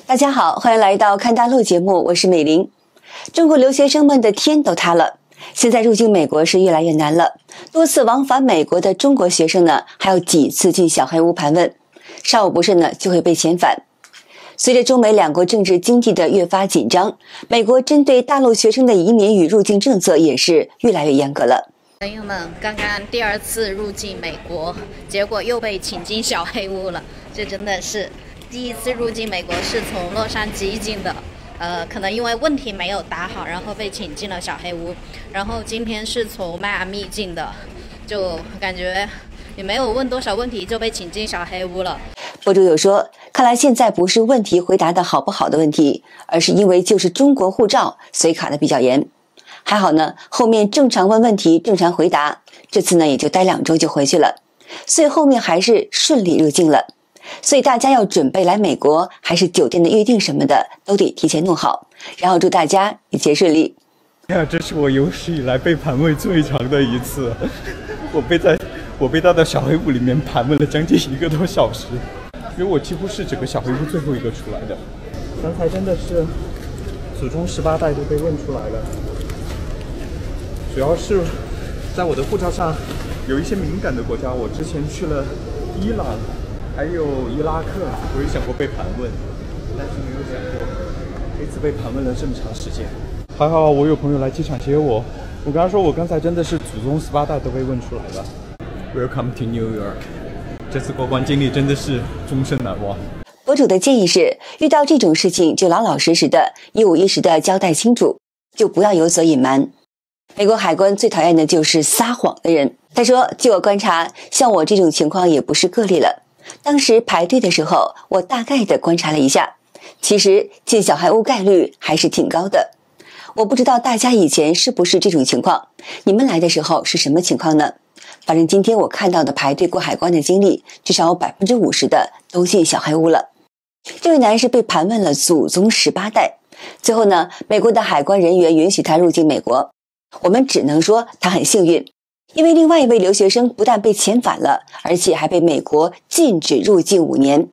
大家好，欢迎来到看大陆节目，我是美玲。中国留学生们的天都塌了，现在入境美国是越来越难了。多次往返美国的中国学生呢，还有几次进小黑屋盘问，稍有不慎呢就会被遣返。随着中美两国政治经济的越发紧张，美国针对大陆学生的移民与入境政策也是越来越严格了。朋友们，刚刚第二次入境美国，结果又被请进小黑屋了。这真的是第一次入境美国是从洛杉矶进的，可能因为问题没有打好，然后被请进了小黑屋。然后今天是从迈阿密进的，就感觉也没有问多少问题就被请进小黑屋了。博主有说，看来现在不是问题回答的好不好的问题，而是因为就是中国护照，所以卡的比较严。还好呢，后面正常问问题，正常回答，这次呢也就待2周就回去了，所以后面还是顺利入境了。所以大家要准备来美国，还是酒店的预订什么的，都得提前弄好。然后祝大家一切顺利。这是我有史以来被盘问最长的一次，我被带到小黑屋里面盘问了将近1个多小时，因为我几乎是整个小黑屋最后一个出来的。刚才真的是祖宗18代都被问出来了，主要是在我的护照上有一些敏感的国家，我之前去了伊朗还有伊拉克，我有想过被盘问，但是没有想过这次被盘问了这么长时间。还好我有朋友来机场接我，我跟他说我刚才真的是祖宗18代都被问出来了。Welcome to New York， 这次过关经历真的是终身难忘。博主的建议是，遇到这种事情就老老实实的一五一十的交代清楚，就不要有所隐瞒。美国海关最讨厌的就是撒谎的人。他说，据我观察，像我这种情况也不是个例了。当时排队的时候，我大概的观察了一下，其实进小黑屋概率还是挺高的。我不知道大家以前是不是这种情况，你们来的时候是什么情况呢？反正今天我看到的排队过海关的经历，至少有50%的都进小黑屋了。这位男士被盘问了祖宗18代，最后呢，美国的海关人员允许他入境美国。我们只能说他很幸运，因为另外一位留学生不但被遣返了，而且还被美国禁止入境5年。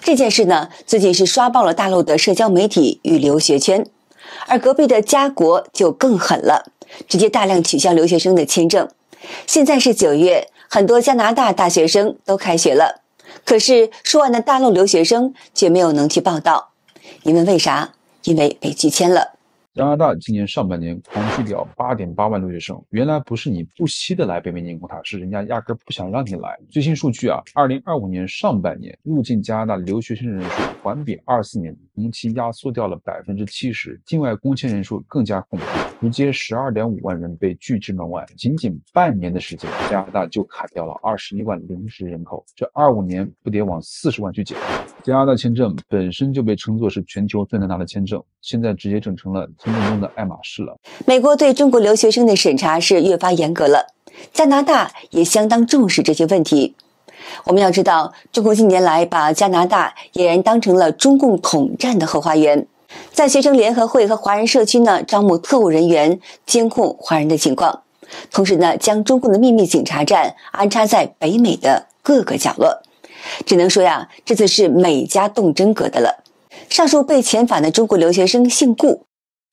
这件事呢，最近是刷爆了大陆的社交媒体与留学圈，而隔壁的家国就更狠了，直接大量取消留学生的签证。现在是9月，很多加拿大大学生都开学了，可是数万的大陆留学生却没有能去报到。你问为啥？因为被拒签了。加拿大今年上半年狂拒掉8.8万留学生，原来不是你不惜的来北美念工塔，是人家压根不想让你来。最新数据2025年上半年入境加拿大留学生人数环比24年同期压缩掉了70%，境外工签人数更加恐怖，直接12.5万人被拒之门外。仅仅半年的时间，加拿大就砍掉了21万临时人口，这25年不得往40万去减。加拿大签证本身就被称作是全球最难拿的签证，现在直接整成了签证中的爱马仕了。美国对中国留学生的审查是越发严格了，加拿大也相当重视这些问题。我们要知道，中国近年来把加拿大俨然当成了中共统战的后花园，在学生联合会和华人社区呢招募特务人员，监控华人的情况，同时呢将中共的秘密警察站安插在北美的各个角落。只能说呀，这次是美加动真格的了。上述被遣返的中国留学生姓顾，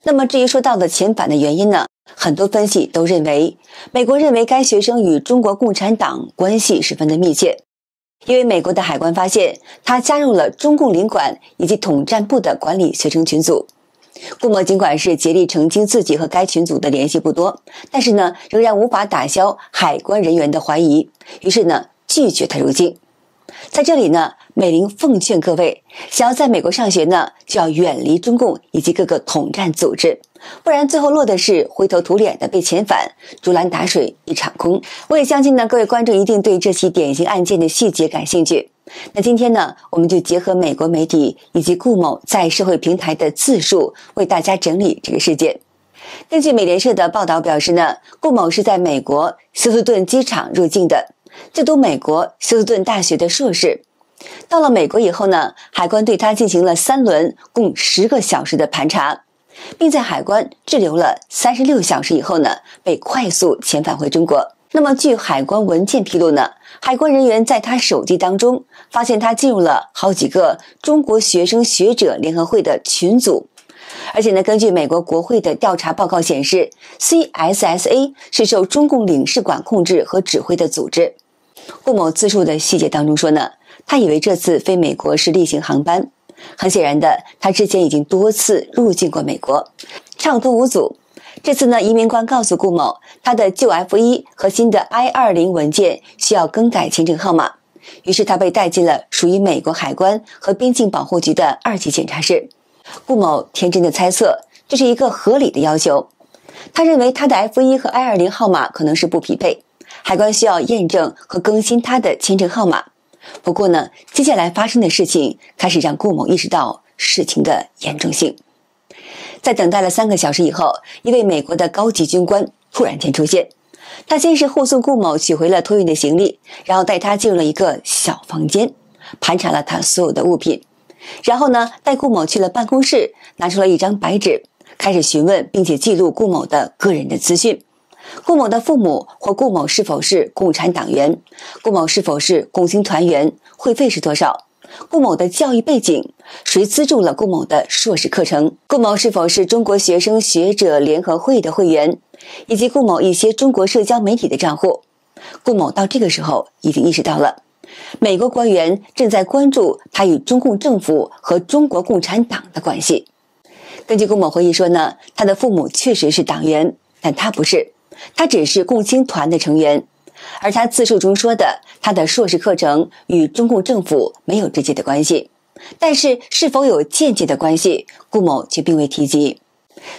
那么至于说到的遣返的原因呢，很多分析都认为，美国认为该学生与中国共产党关系十分的密切，因为美国的海关发现他加入了中共领馆以及统战部的管理学生群组。顾某尽管是竭力澄清自己和该群组的联系不多，但是呢，仍然无法打消海关人员的怀疑，于是呢，拒绝他入境。在这里呢，美玲奉劝各位，想要在美国上学呢，就要远离中共以及各个统战组织，不然最后落的是灰头土脸的被遣返，竹篮打水一场空。我也相信呢，各位观众一定对这起典型案件的细节感兴趣。那今天呢，我们就结合美国媒体以及顾某在社会平台的自述，为大家整理这个事件。根据美联社的报道表示呢，顾某是在美国休斯顿机场入境的，就读美国休斯顿大学的硕士。到了美国以后呢，海关对他进行了3轮共10个小时的盘查，并在海关滞留了36小时以后呢，被快速遣返回中国。那么据海关文件披露呢，海关人员在他手机当中发现他进入了好几个中国学生学者联合会的群组。而且呢，根据美国国会的调查报告显示 ，CSSA 是受中共领事馆控制和指挥的组织。顾某自述的细节当中说呢，他以为这次飞美国是例行航班。很显然的，他之前已经多次入境过美国，畅通无阻。这次呢，移民官告诉顾某，他的旧 F1 和新的 I-20 文件需要更改签证号码，于是他被带进了属于美国海关和边境保护局的2级检查室。顾某天真的猜测这是一个合理的要求，他认为他的 F1 和 I-20 号码可能是不匹配，海关需要验证和更新他的签证号码。不过呢，接下来发生的事情开始让顾某意识到事情的严重性。在等待了3个小时以后，一位美国的高级军官突然间出现，他先是护送顾某取回了托运的行李，然后带他进入了一个小房间，盘查了他所有的物品，然后呢，带顾某去了办公室，拿出了一张白纸，开始询问并且记录顾某的个人的资讯。顾某的父母或顾某是否是共产党员，顾某是否是共青团员，会费是多少，顾某的教育背景，谁资助了顾某的硕士课程，顾某是否是中国学生学者联合会的会员，以及顾某一些中国社交媒体的账户。顾某到这个时候已经意识到了，美国官员正在关注他与中共政府和中国共产党的关系。根据顾某回忆说呢，他的父母确实是党员，但他不是，他只是共青团的成员。而他自述中说的他的硕士课程与中共政府没有直接的关系，但是是否有间接的关系，顾某却并未提及。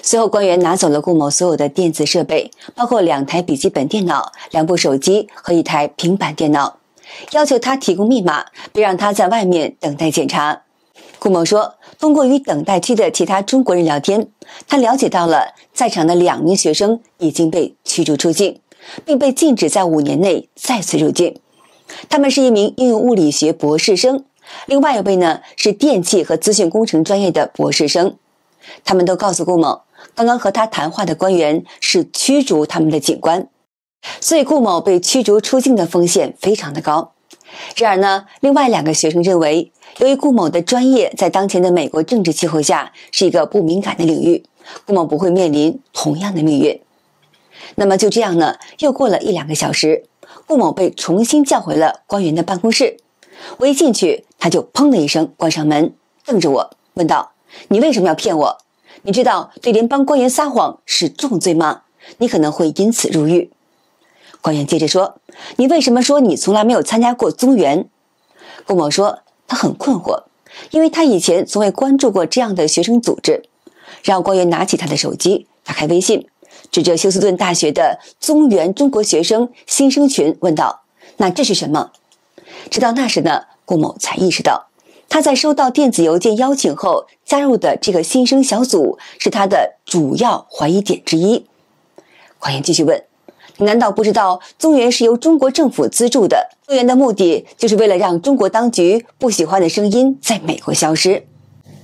随后官员拿走了顾某所有的电子设备，包括2台笔记本电脑、2部手机和1台平板电脑，要求他提供密码，并让他在外面等待检查。顾某说，通过与等待区的其他中国人聊天，他了解到了在场的2名学生已经被驱逐出境，并被禁止在5年内再次入境。他们是一名应用物理学博士生，另外一位呢是电气和资讯工程专业的博士生。他们都告诉顾某，刚刚和他谈话的官员是驱逐他们的警官，所以顾某被驱逐出境的风险非常的高。然而呢，另外2个学生认为，由于顾某的专业在当前的美国政治气候下是一个不敏感的领域，顾某不会面临同样的命运。那么就这样呢，又过了1-2个小时，顾某被重新叫回了官员的办公室。我一进去，他就砰的一声关上门，瞪着我问道，你为什么要骗我？你知道对联邦官员撒谎是重罪吗？你可能会因此入狱。官员接着说，你为什么说你从来没有参加过宗元？顾某说他很困惑，因为他以前从未关注过这样的学生组织。然后官员拿起他的手机，打开微信，指着休斯顿大学的宗元中国学生新生群问道，那这是什么？直到那时呢，顾某才意识到，他在收到电子邮件邀请后加入的这个新生小组是他的主要怀疑点之一。官员继续问，你难道不知道宗元是由中国政府资助的？宗元的目的就是为了让中国当局不喜欢的声音在美国消失。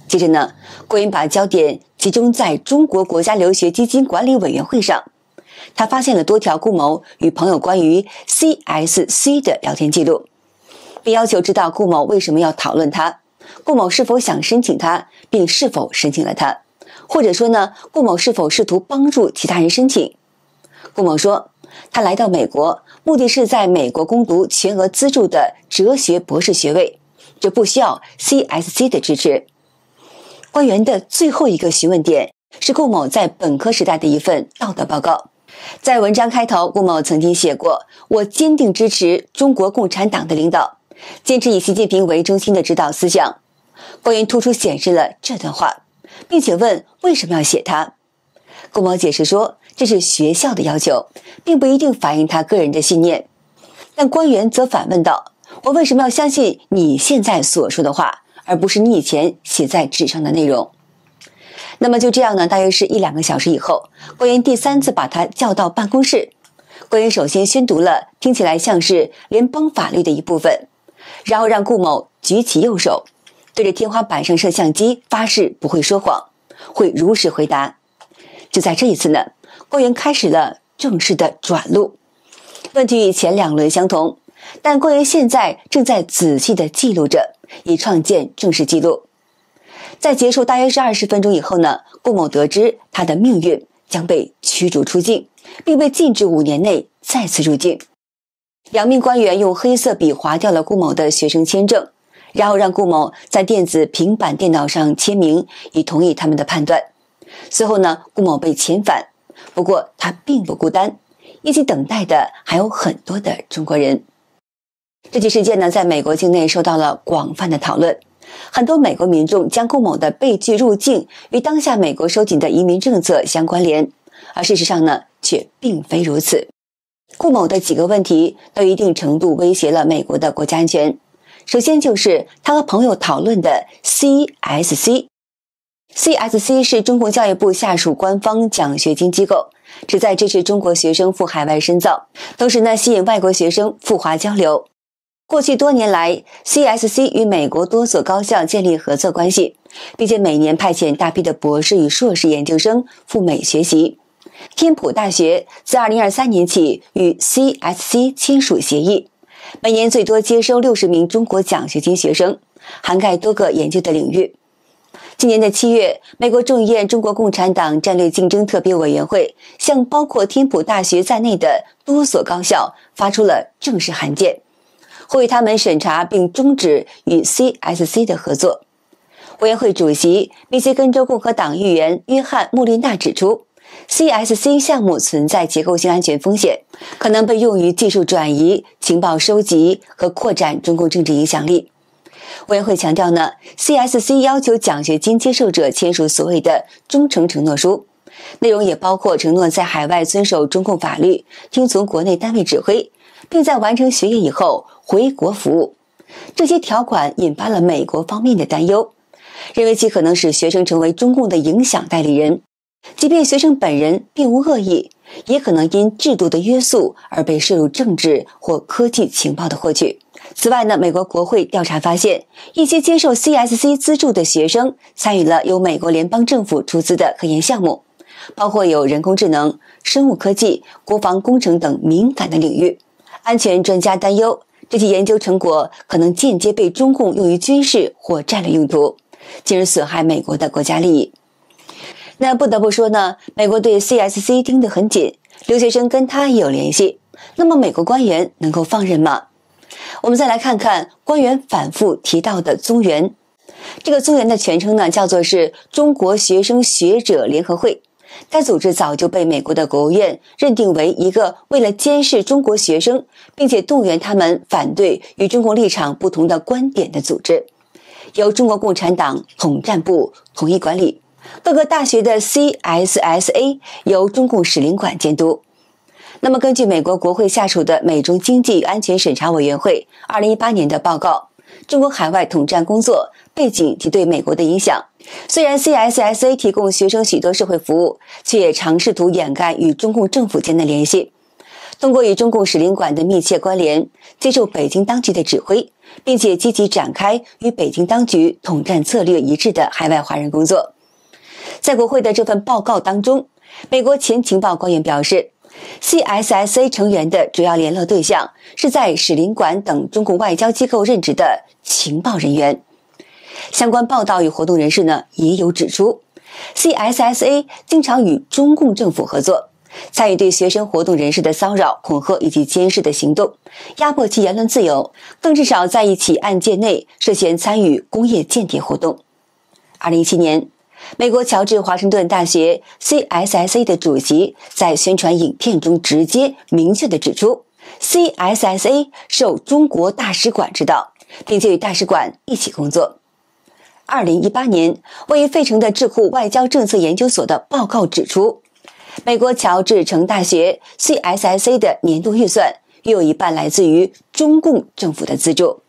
接着呢，官员把焦点集中在中国国家留学基金管理委员会上。他发现了多条顾某与朋友关于 CSC 的聊天记录，并要求知道顾某为什么要讨论他，顾某是否想申请他，并是否申请了他，或者说呢，顾某是否试图帮助其他人申请。顾某说，他来到美国，目的是在美国攻读全额资助的哲学博士学位，这不需要 CSC 的支持。官员的最后一个询问点是顾某在本科时代的一份道德报告。在文章开头，顾某曾经写过，我坚定支持中国共产党的领导，坚持以习近平为中心的指导思想。官员突出显示了这段话，并且问为什么要写它。顾某解释说，这是学校的要求，并不一定反映他个人的信念。但官员则反问道，我为什么要相信你现在所说的话，而不是你以前写在纸上的内容？那么就这样呢，大约是1-2个小时以后，官员第3次把他叫到办公室。官员首先宣读了听起来像是联邦法律的一部分，然后让顾某举起右手，对着天花板上摄像机发誓不会说谎，会如实回答。就在这一次呢，官员开始了正式的转录。问题与前2轮相同，但官员现在正在仔细地记录着，以创建正式记录。在结束大约是20分钟以后呢，顾某得知他的命运将被驱逐出境，并被禁止5年内再次入境。2名官员用黑色笔划掉了顾某的学生签证，然后让顾某在电子平板电脑上签名，以同意他们的判断。随后呢，顾某被遣返，不过他并不孤单，一起等待的还有很多的中国人。这起事件呢，在美国境内受到了广泛的讨论，很多美国民众将顾某的被拒入境与当下美国收紧的移民政策相关联，而事实上呢，却并非如此。顾某的几个问题都一定程度威胁了美国的国家安全。首先就是他和朋友讨论的 CSC。CSC 是中共教育部下属官方奖学金机构，旨在支持中国学生赴海外深造，同时呢，吸引外国学生赴华交流。过去多年来 ，CSC 与美国多所高校建立合作关系，并且每年派遣大批的博士与硕士研究生赴美学习。天普大学自2023年起与 CSC 签署协议，每年最多接收60名中国奖学金学生，涵盖多个研究的领域。今年的7月，美国众议院中国共产党战略竞争特别委员会向包括天普大学在内的多所高校发出了正式函件，呼吁他们审查并终止与 CSC 的合作。委员会主席密歇根州共和党议员约翰·穆利纳指出， CSC 项目存在结构性安全风险，可能被用于技术转移、情报收集和扩展中共政治影响力。委员会强调呢 ，CSC 要求奖学金接受者签署所谓的忠诚承诺书，内容也包括承诺在海外遵守中共法律，听从国内单位指挥，并在完成学业以后回国服务。这些条款引发了美国方面的担忧，认为其可能使学生成为中共的影响代理人，即便学生本人并无恶意，也可能因制度的约束而被摄入政治或科技情报的获取。此外呢，美国国会调查发现，一些接受 CSC 资助的学生参与了由美国联邦政府出资的科研项目，包括有人工智能、生物科技、国防工程等敏感的领域。安全专家担忧，这些研究成果可能间接被中共用于军事或战略用途，进而损害美国的国家利益。那不得不说呢，美国对 CSC 盯得很紧，留学生跟他也有联系。那么美国官员能够放任吗？我们再来看看官员反复提到的宗源。这个宗源的全称呢，叫做是中国学生学者联合会。该组织早就被美国的国务院认定为一个为了监视中国学生，并且动员他们反对与中国立场不同的观点的组织，由中国共产党统战部统一管理。各个大学的 CSSA 由中共使领馆监督。那么根据美国国会下属的美中经济与安全审查委员会2018年的报告，中国海外统战工作背景及对美国的影响，虽然 CSSA 提供学生许多社会服务，却也尝试图掩盖与中共政府间的联系，通过与中共使领馆的密切关联，接受北京当局的指挥，并且积极展开与北京当局统战策略一致的海外华人工作。在国会的这份报告当中，美国前情报官员表示， CSSA 成员的主要联络对象是在使领馆等中共外交机构任职的情报人员。相关报道与活动人士呢也有指出， CSSA 经常与中共政府合作，参与对学生活动人士的骚扰、恐吓以及监视的行动，压迫其言论自由，更至少在一起案件内涉嫌参与工业间谍活动。2017年，美国乔治华盛顿大学 CSSA 的主席在宣传影片中直接明确地指出， CSSA 受中国大使馆指导，并且与大使馆一起工作。2018年，位于费城的智库外交政策研究所的报告指出，美国乔治城大学 CSSA 的年度预算约有一半来自于中共政府的资助。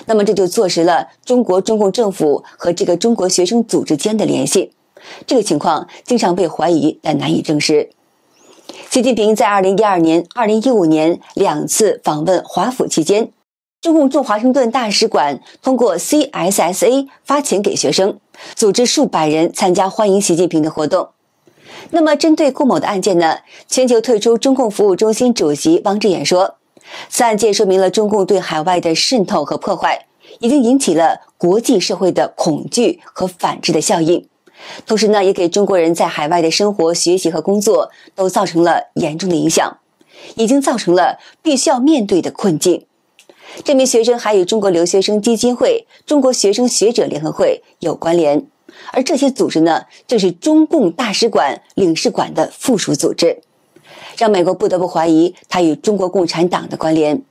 那么这就坐实了中国中共政府和这个中国学生组织间的联系。这个情况经常被怀疑，但难以证实。习近平在2012年、2015年2次访问华府期间，中共驻华盛顿大使馆通过 CSSA 发钱给学生，组织数百人参加欢迎习近平的活动。那么，针对顾某的案件呢，全球退出中共服务中心主席汪志远说，此案件说明了中共对海外的渗透和破坏，已经引起了国际社会的恐惧和反制的效应。同时呢，也给中国人在海外的生活、学习和工作都造成了严重的影响，已经造成了必须要面对的困境。这名学生还与中国留学生基金会、中国学生学者联合会有关联，而这些组织呢，正是中共大使馆、领事馆的附属组织，让美国不得不怀疑他与中国共产党的关联。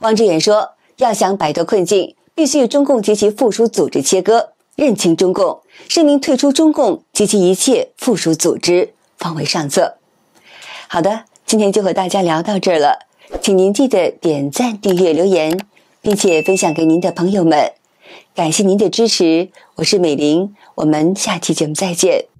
汪志远说，要想摆脱困境，必须与中共及其附属组织切割，认清中共，声明退出中共及其一切附属组织，方为上策。好的，今天就和大家聊到这儿了，请您记得点赞、订阅、留言，并且分享给您的朋友们。感谢您的支持，我是美玲，我们下期节目再见。